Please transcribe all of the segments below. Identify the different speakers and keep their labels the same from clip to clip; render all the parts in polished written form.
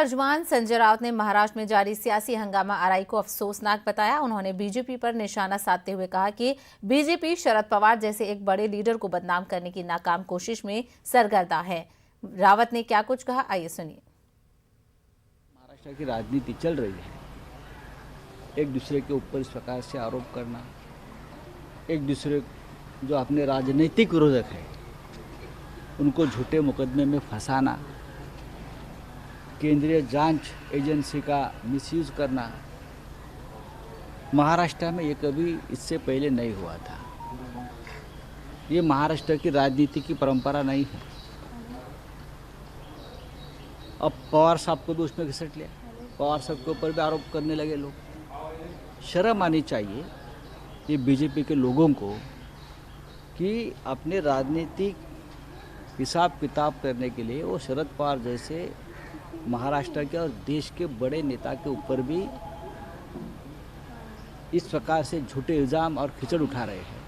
Speaker 1: तर्जुमान संजय राउत ने महाराष्ट्र में जारी सियासी हंगामा आरआई को अफसोसनाक बताया। उन्होंने बीजेपी पर निशाना साधते हुए कहा कि बीजेपी शरद पवार जैसे एक बड़े लीडर को बदनाम करने की नाकाम कोशिश में सरगर्दा है। रावत ने क्या कुछ कहा, आइए सुनिए।
Speaker 2: महाराष्ट्र की राजनीति चल रही है, एक दूसरे के ऊपर इस प्रकार से आरोप करना, एक दूसरे जो अपने राजनीतिक विरोधक है उनको झूठे मुकदमे में फंसाना, केंद्रीय जांच एजेंसी का मिसयूज करना, महाराष्ट्र में ये कभी इससे पहले नहीं हुआ था। ये महाराष्ट्र की राजनीति की परंपरा नहीं है। अब पवार साहब को भी उसमें घिसट लिया, पवार साहब के ऊपर भी आरोप करने लगे लोग। शर्म आनी चाहिए ये बीजेपी के लोगों को कि अपने राजनीतिक हिसाब किताब करने के लिए वो शरद पवार जैसे महाराष्ट्र के और देश के बड़े नेता के ऊपर भी इस प्रकार से झूठे इल्ज़ाम और खिचड़ उठा रहे हैं।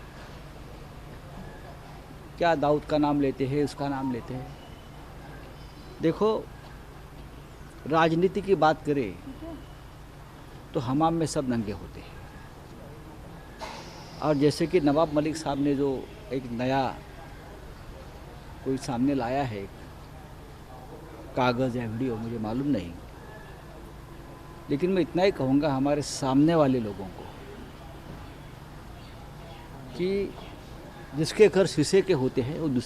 Speaker 2: क्या दाऊद का नाम लेते हैं, उसका नाम लेते हैं। देखो, राजनीति की बात करें तो हमाम में सब नंगे होते हैं। और जैसे कि नवाब मलिक साहब ने जो एक नया कोई सामने लाया है, कागज़ या वीडियो, मुझे मालूम नहीं, लेकिन मैं इतना ही कहूँगा हमारे सामने वाले लोगों को कि जिसके घर शीशे के होते हैं वो